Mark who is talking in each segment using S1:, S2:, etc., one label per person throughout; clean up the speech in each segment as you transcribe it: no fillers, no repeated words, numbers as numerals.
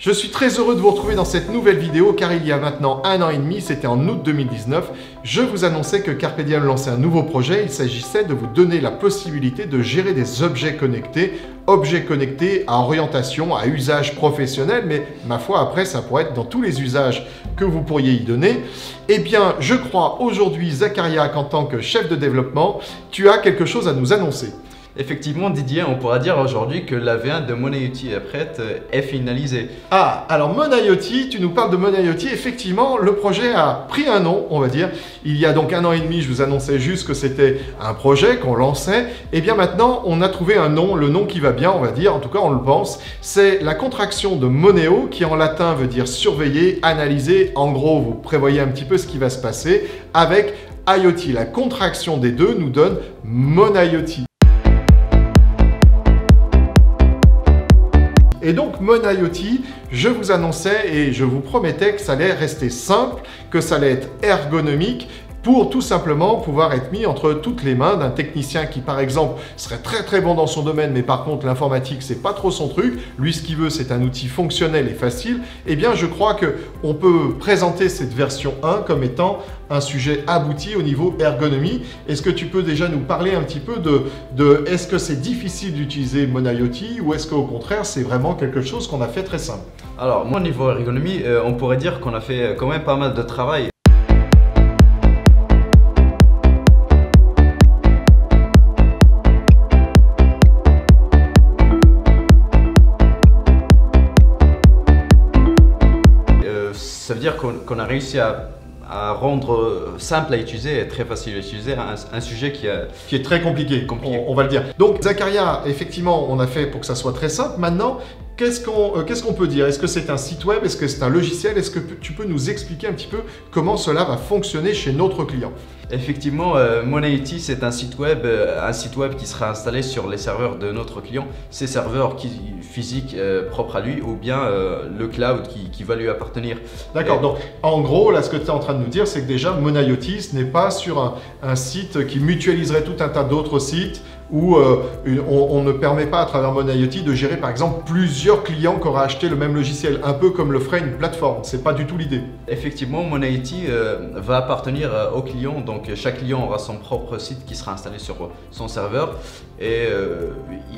S1: Je suis très heureux de vous retrouver dans cette nouvelle vidéo car il y a maintenant 1 an et demi, c'était en août 2019, je vous annonçais que Carpe Diem lançait un nouveau projet. Il s'agissait de vous donner la possibilité de gérer des objets connectés à orientation, à usage professionnel, mais ma foi après ça pourrait être dans tous les usages que vous pourriez y donner. Eh bien je crois aujourd'hui Zacharia qu'en tant que chef de développement, tu as quelque chose à nous annoncer.
S2: Effectivement Didier, on pourra dire aujourd'hui que la V1 de MonIoT est prête, est finalisée.
S1: Ah, alors MonIoT, tu nous parles de MonIoT, effectivement le projet a pris un nom, on va dire. Il y a donc 1 an et demi, je vous annonçais juste que c'était un projet qu'on lançait. Et bien maintenant, on a trouvé un nom, le nom qui va bien, on va dire, en tout cas on le pense. C'est la contraction de Moneo, qui en latin veut dire surveiller, analyser. En gros, vous prévoyez un petit peu ce qui va se passer avec IoT. La contraction des deux nous donne MonIoT. Et donc MonIoT, je vous annonçais et je vous promettais que ça allait rester simple, que ça allait être ergonomique, pour tout simplement pouvoir être mis entre toutes les mains d'un technicien qui par exemple serait très bon dans son domaine, mais par contre l'informatique c'est pas trop son truc, lui ce qu'il veut c'est un outil fonctionnel et facile. Eh bien je crois qu'on peut présenter cette version 1 comme étant un sujet abouti au niveau ergonomie. Est-ce que tu peux déjà nous parler un petit peu de est-ce que c'est difficile d'utiliser MonIoT ou est-ce qu'au contraire c'est vraiment quelque chose qu'on a fait très simple?
S2: Alors moi au niveau ergonomie, on pourrait dire qu'on a fait quand même pas mal de travail. Ça veut dire qu'on a réussi à rendre simple à utiliser et très facile à utiliser un sujet qui est très compliqué.
S1: On va le dire. Donc Zacharia, effectivement, on a fait pour que ça soit très simple. Maintenant, qu'est-ce qu'on peut dire? Est-ce que c'est un site web? Est-ce que c'est un logiciel? Est-ce que tu peux nous expliquer un petit peu comment cela va fonctionner chez notre client?
S2: Effectivement, MonIoT c'est un site web qui sera installé sur les serveurs de notre client. Ces serveurs physiques propres à lui ou bien le cloud qui va lui appartenir.
S1: D'accord, donc en gros, là ce que tu es en train de nous dire, c'est que déjà MonIoT ce n'est pas sur un site qui mutualiserait tout un tas d'autres sites où on ne permet pas à travers MonIoT de gérer par exemple plusieurs clients qui auraient acheté le même logiciel, un peu comme le ferait une plateforme. C'est pas du tout l'idée.
S2: Effectivement, MonIoT va appartenir au client, donc chaque client aura son propre site qui sera installé sur son serveur et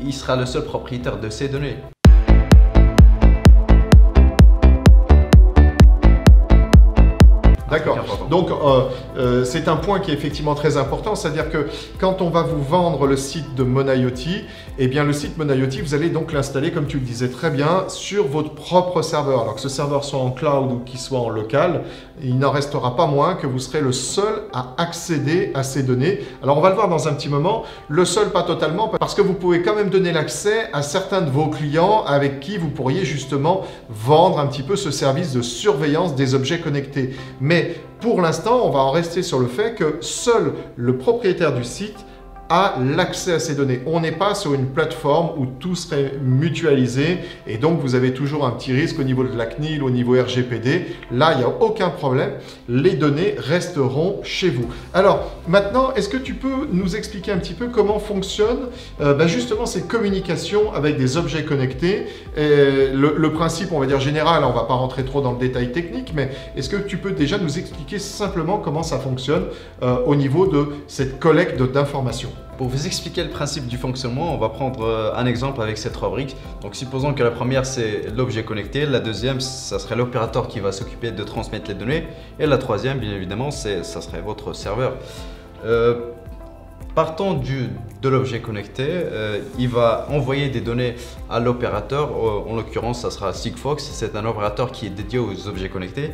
S2: il sera le seul propriétaire de ces données.
S1: D'accord. Donc, c'est un point qui est effectivement très important, c'est-à-dire que quand on va vous vendre le site de MonIoT, eh bien le site MonIoT, vous allez donc l'installer, comme tu le disais très bien, sur votre propre serveur. Alors que ce serveur soit en cloud ou qu'il soit en local, il n'en restera pas moins que vous serez le seul à accéder à ces données. Alors, on va le voir dans un petit moment. Le seul, pas totalement, parce que vous pouvez quand même donner l'accès à certains de vos clients avec qui vous pourriez justement vendre un petit peu ce service de surveillance des objets connectés. Mais pour l'instant, on va en rester sur le fait que seul le propriétaire du site a l'accès à ces données. On n'est pas sur une plateforme où tout serait mutualisé et donc vous avez toujours un petit risque au niveau de la CNIL, au niveau RGPD. Là, il n'y a aucun problème. Les données resteront chez vous. Alors, maintenant, est-ce que tu peux nous expliquer un petit peu comment fonctionnent justement ces communications avec des objets connectés? Le principe, on va dire général, on ne va pas rentrer trop dans le détail technique, mais est-ce que tu peux déjà nous expliquer simplement comment ça fonctionne au niveau de cette collecte d'informations?
S2: Pour vous expliquer le principe du fonctionnement, on va prendre un exemple avec cette rubrique. Donc supposons que la première c'est l'objet connecté, la deuxième ça serait l'opérateur qui va s'occuper de transmettre les données et la troisième bien évidemment ça serait votre serveur. Partant de l'objet connecté, il va envoyer des données à l'opérateur, en l'occurrence ça sera Sigfox, c'est un opérateur qui est dédié aux objets connectés.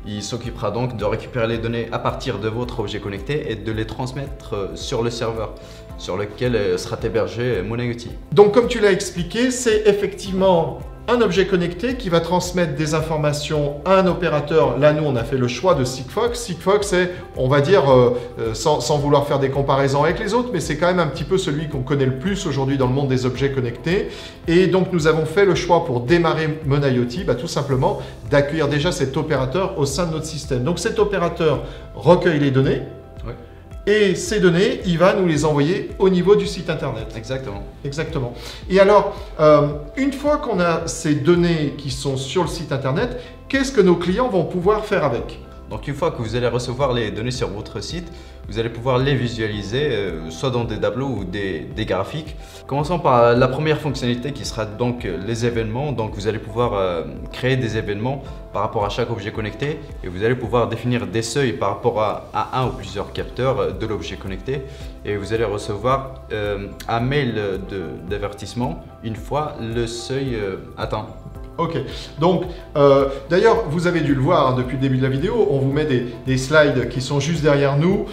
S2: Il s'occupera donc de récupérer les données à partir de votre objet connecté et de les transmettre sur le serveur sur lequel sera hébergé MonIoT.
S1: Donc comme tu l'as expliqué, c'est effectivement un objet connecté qui va transmettre des informations à un opérateur. Là, nous, on a fait le choix de Sigfox. Sigfox, c'est, on va dire, sans vouloir faire des comparaisons avec les autres, mais c'est quand même un petit peu celui qu'on connaît le plus aujourd'hui dans le monde des objets connectés. Et donc, nous avons fait le choix pour démarrer MonIoT, tout simplement, d'accueillir déjà cet opérateur au sein de notre système. Donc, cet opérateur recueille les données.
S2: Ouais.
S1: Et ces données, il va nous les envoyer au niveau du site internet.
S2: Exactement.
S1: Exactement. Et alors, une fois qu'on a ces données qui sont sur le site internet, qu'est-ce que nos clients vont pouvoir faire avec?
S2: Donc une fois que vous allez recevoir les données sur votre site, vous allez pouvoir les visualiser, soit dans des tableaux ou des graphiques. Commençons par la première fonctionnalité qui sera donc les événements. Donc vous allez pouvoir créer des événements par rapport à chaque objet connecté et vous allez pouvoir définir des seuils par rapport à un ou plusieurs capteurs de l'objet connecté et vous allez recevoir un mail d'avertissement une fois le seuil atteint.
S1: Ok, donc d'ailleurs vous avez dû le voir hein, depuis le début de la vidéo, on vous met des slides qui sont juste derrière nous.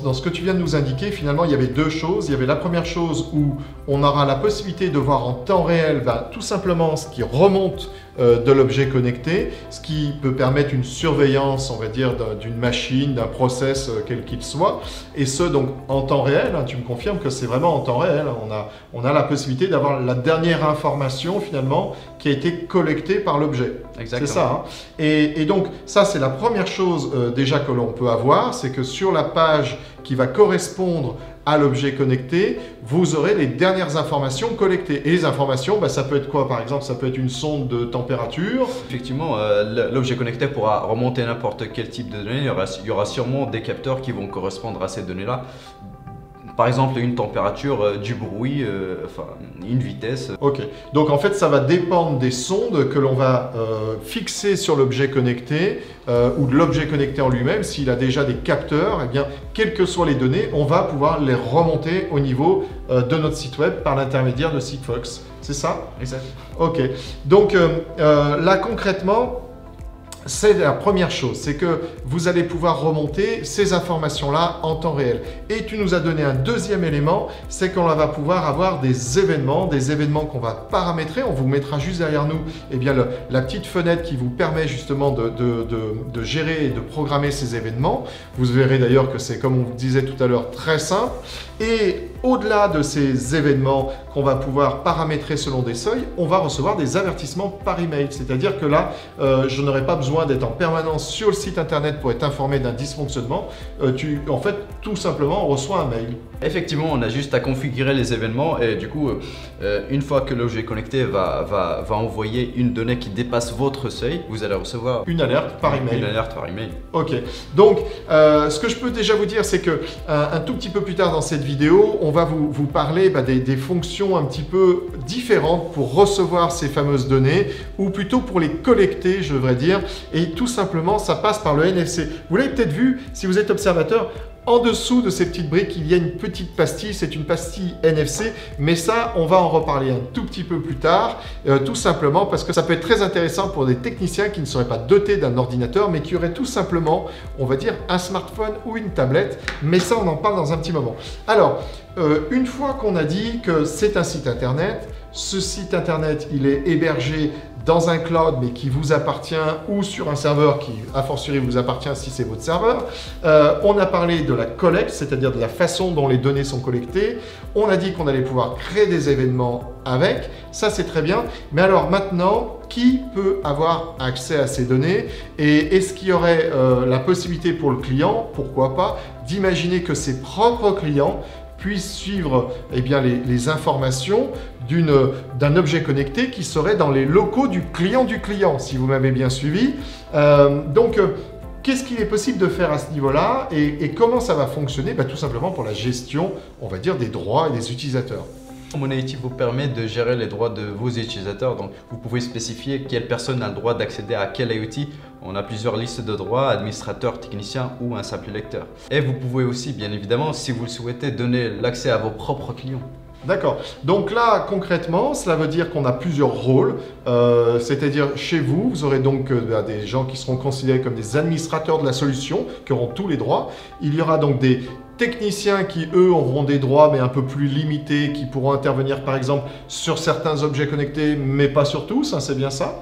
S1: Dans ce que tu viens de nous indiquer, finalement, il y avait deux choses. Il y avait la première chose où on aura la possibilité de voir en temps réel tout simplement ce qui remonte de l'objet connecté, ce qui peut permettre une surveillance, on va dire, d'une machine, d'un process, quel qu'il soit, et ce, donc, en temps réel. Hein, tu me confirmes que c'est vraiment en temps réel. Hein, on a la possibilité d'avoir la dernière information, finalement, qui a été collectée par l'objet.
S2: Exactement.
S1: C'est ça. Hein. Et donc, ça, c'est la première chose déjà que l'on peut avoir, c'est que sur la page qui va correspondre à l'objet connecté, vous aurez les dernières informations collectées. Et les informations, ça peut être quoi par exemple? Ça peut être une sonde de température.
S2: Effectivement, l'objet connecté pourra remonter n'importe quel type de données. Il y aura sûrement des capteurs qui vont correspondre à ces données-là. Par exemple, une température, du bruit, une vitesse.
S1: Ok, donc en fait, ça va dépendre des sondes que l'on va fixer sur l'objet connecté ou de l'objet connecté en lui-même. S'il a déjà des capteurs, eh bien, quelles que soient les données, on va pouvoir les remonter au niveau de notre site web par l'intermédiaire de Sigfox. C'est ça?
S2: Exact.
S1: Ok, donc là concrètement, c'est la première chose, c'est que vous allez pouvoir remonter ces informations-là en temps réel. Et tu nous as donné un deuxième élément, c'est qu'on va pouvoir avoir des événements qu'on va paramétrer. On vous mettra juste derrière nous la petite fenêtre qui vous permet justement de gérer et de programmer ces événements. Vous verrez d'ailleurs que c'est, comme on vous disait tout à l'heure, très simple. Et au-delà de ces événements qu'on va pouvoir paramétrer selon des seuils, on va recevoir des avertissements par email. C'est-à-dire que là, je n'aurai pas besoin d'être en permanence sur le site internet pour être informé d'un dysfonctionnement. En fait, tout simplement, on reçoit un mail.
S2: Effectivement, on a juste à configurer les événements et du coup, une fois que l'objet connecté va envoyer une donnée qui dépasse votre seuil, vous allez recevoir
S1: une alerte par email.
S2: Une alerte par email.
S1: Ok. Donc, ce que je peux déjà vous dire, c'est que un tout petit peu plus tard dans cette vidéo, on va vous parler des fonctions un petit peu différentes pour recevoir ces fameuses données, ou plutôt pour les collecter, je devrais dire. Et tout simplement, ça passe par le NFC. Vous l'avez peut-être vu, si vous êtes observateur, en dessous de ces petites briques, il y a une petite pastille, c'est une pastille NFC, mais ça, on va en reparler un tout petit peu plus tard, tout simplement parce que ça peut être très intéressant pour des techniciens qui ne seraient pas dotés d'un ordinateur, mais qui auraient tout simplement, on va dire, un smartphone ou une tablette, mais ça, on en parle dans un petit moment. Alors, une fois qu'on a dit que c'est un site internet, ce site internet, il est hébergé dans un cloud mais qui vous appartient ou sur un serveur qui a fortiori vous appartient si c'est votre serveur. On a parlé de la collecte, c'est-à-dire de la façon dont les données sont collectées. On a dit qu'on allait pouvoir créer des événements avec, ça c'est très bien. Mais alors maintenant, qui peut avoir accès à ces données? Et est-ce qu'il y aurait la possibilité pour le client, pourquoi pas, d'imaginer que ses propres clients puissent suivre les informations d'un objet connecté qui serait dans les locaux du client, si vous m'avez bien suivi. Qu'est-ce qu'il est possible de faire à ce niveau-là et comment ça va fonctionner? Tout simplement pour la gestion, on va dire, des droits et des utilisateurs.
S2: MonaiIT vous permet de gérer les droits de vos utilisateurs, donc vous pouvez spécifier quelle personne a le droit d'accéder à quel IoT. On a plusieurs listes de droits, administrateur, technicien ou un simple lecteur. Et vous pouvez aussi, bien évidemment, si vous le souhaitez, donner l'accès à vos propres clients. D'accord. Donc là, concrètement, cela veut dire qu'on a plusieurs rôles. C'est-à-dire, chez vous, vous aurez donc des gens qui seront considérés comme des administrateurs de la solution, qui auront tous les droits. Il y aura donc des techniciens qui, eux, auront des droits, mais un peu plus limités, qui pourront intervenir, par exemple, sur certains objets connectés, mais pas sur tous, hein, c'est bien ça.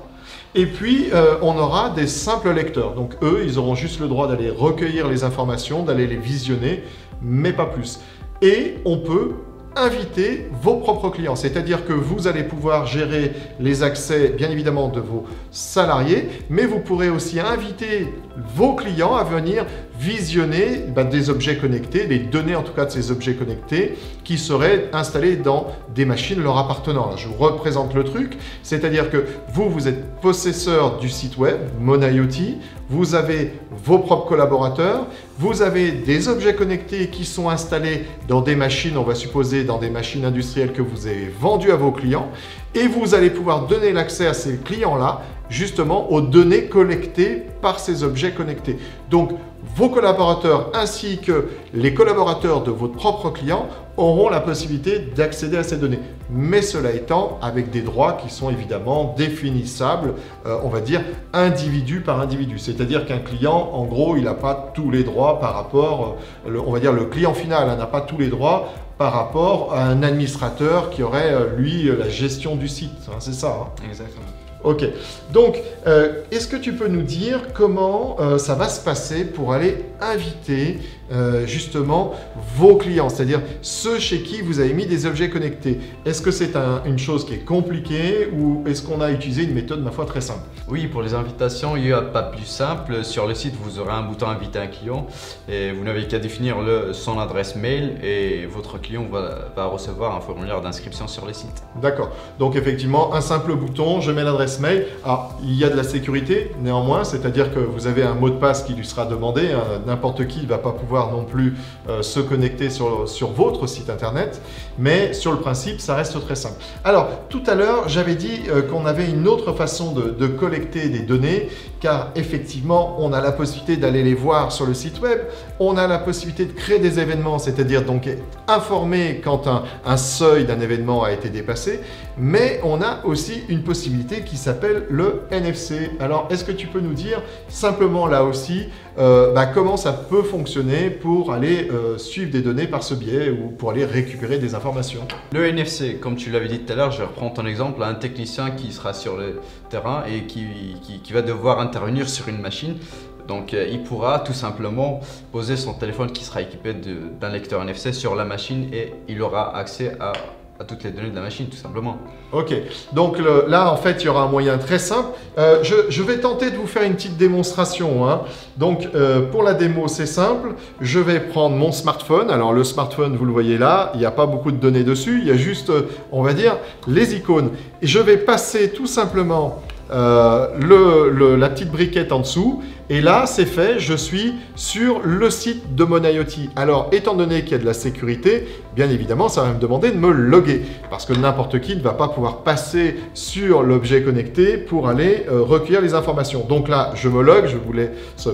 S2: Et puis, on aura des simples lecteurs. Donc, eux, ils auront juste le droit d'aller recueillir les informations, d'aller les visionner, mais pas plus. Et on peut
S1: inviter vos propres clients. C'est-à-dire que vous allez pouvoir gérer les accès, bien évidemment, de vos salariés, mais vous pourrez aussi inviter vos clients à venir visionner des objets connectés, les données en tout cas de ces objets connectés qui seraient installés dans des machines leur appartenant. Là, je vous représente le truc, c'est-à-dire que vous êtes possesseur du site web MonIoT, vous avez vos propres collaborateurs, vous avez des objets connectés qui sont installés dans des machines, on va supposer dans des machines industrielles que vous avez vendues à vos clients, et vous allez pouvoir donner l'accès à ces clients-là justement aux données collectées par ces objets connectés. Donc, vos collaborateurs ainsi que les collaborateurs de votre propre client auront la possibilité d'accéder à ces données. Mais cela étant, avec des droits qui sont évidemment définissables, on va dire individu par individu. C'est-à-dire qu'un client, en gros, il n'a pas tous les droits par rapport, on va dire le client final n'a pas tous les droits par rapport à un administrateur qui aurait, lui, la gestion du site. Hein, c'est ça, hein?
S2: Exactement.
S1: Ok, donc est-ce que tu peux nous dire comment ça va se passer pour aller inviter justement vos clients, c'est-à-dire ceux chez qui vous avez mis des objets connectés? Est-ce que c'est une chose qui est compliquée ou est-ce qu'on a utilisé une méthode, ma foi, très simple?
S2: Oui, pour les invitations, il n'y a pas plus simple. Sur le site, vous aurez un bouton inviter un client et vous n'avez qu'à définir son adresse mail et votre client va recevoir un formulaire d'inscription sur le site.
S1: D'accord, donc effectivement, un simple bouton, je mets l'adresse mail. Alors, il y a de la sécurité néanmoins, c'est-à-dire que vous avez un mot de passe qui lui sera demandé. N'importe qui ne va pas pouvoir non plus se connecter sur votre site internet, mais sur le principe, ça reste très simple. Alors, tout à l'heure, j'avais dit qu'on avait une autre façon de collecter des données, car effectivement, on a la possibilité d'aller les voir sur le site web, on a la possibilité de créer des événements, c'est-à-dire donc informer quand un seuil d'un événement a été dépassé, mais on a aussi une possibilité qui s'appelle le NFC. Alors, est-ce que tu peux nous dire simplement là aussi comment ça peut fonctionner pour aller suivre des données par ce biais ou pour aller récupérer des informations?
S2: Le NFC, comme tu l'avais dit tout à l'heure, je reprends ton exemple, un technicien qui sera sur le terrain et qui va devoir intervenir sur une machine. Donc, il pourra tout simplement poser son téléphone qui sera équipé d'un lecteur NFC sur la machine et il aura accès à toutes les données de la machine, tout simplement. Ok, donc là, en fait, il y aura un moyen très simple. Je vais tenter de vous faire une petite démonstration, hein. Donc, pour la démo, c'est simple. Je vais prendre mon smartphone. Alors, le smartphone, vous le voyez là, il n'y a pas beaucoup de données dessus. Il y a juste, on va dire, les icônes. Et je vais passer tout simplement la petite briquette en dessous et là c'est fait, je suis sur le site de MonIoT. Alors étant donné qu'il y a de la sécurité, bien évidemment ça va me demander de me loguer parce que n'importe qui ne va pas pouvoir passer sur l'objet connecté pour aller recueillir les informations. Donc là je me log, je ne voulais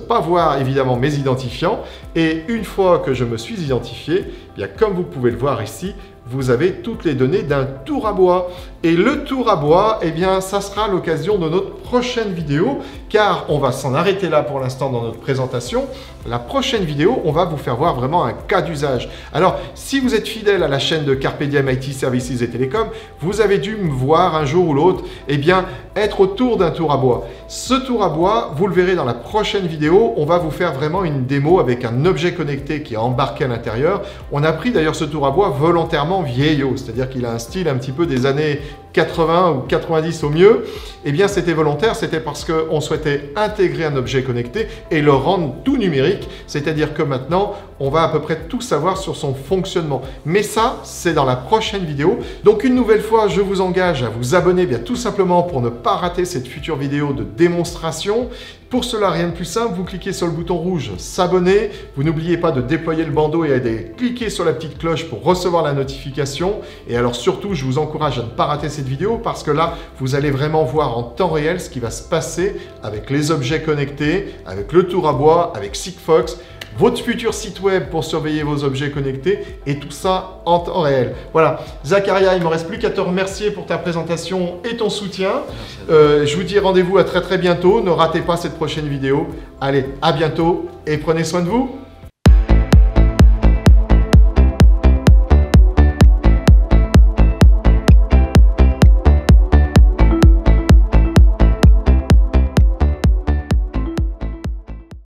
S2: pas voir évidemment mes identifiants et une fois que je me suis identifié, bien comme vous pouvez le voir ici, vous avez toutes les données d'un tour à bois. Et le tour à bois, eh bien, ça sera l'occasion de notre prochaine vidéo, car on va s'en arrêter là pour l'instant dans notre présentation. La prochaine vidéo, on va vous faire voir vraiment un cas d'usage. Alors, si vous êtes fidèle à la chaîne de Carpe Diem IT Services et Télécom, vous avez dû me voir un jour ou l'autre, eh bien, être autour d'un tour à bois. Ce tour à bois, vous le verrez dans la prochaine vidéo, on va vous faire vraiment une démo avec un objet connecté qui est embarqué à l'intérieur. On a pris d'ailleurs ce tour à bois volontairement vieillot, c'est-à-dire qu'il a un style un petit peu des années 80 ou 90 au mieux. Eh bien, c'était volontaire, c'était parce qu'on souhaitait intégrer un objet connecté et le rendre tout numérique, c'est-à-dire que maintenant, on va à peu près tout savoir sur son fonctionnement. Mais ça, c'est dans la prochaine vidéo. Donc, une nouvelle fois, je vous engage à vous abonner, bien tout simplement pour ne pas rater cette future vidéo de démonstration. Pour cela, rien de plus simple, vous cliquez sur le bouton rouge « S'abonner ». Vous n'oubliez pas de déployer le bandeau et de cliquer sur la petite cloche pour recevoir la notification. Et alors surtout, je vous encourage à ne pas rater cette vidéo parce que là, vous allez vraiment voir en temps réel ce qui va se passer avec les objets connectés, avec le tour à bois, avec Sigfox, votre futur site web pour surveiller vos objets connectés et tout ça en temps réel. Voilà, Zacharia, il ne me reste plus qu'à te remercier pour ta présentation et ton soutien. Je vous dis rendez-vous à très bientôt. Ne ratez pas cette prochaine vidéo. Allez, à bientôt et prenez soin de vous.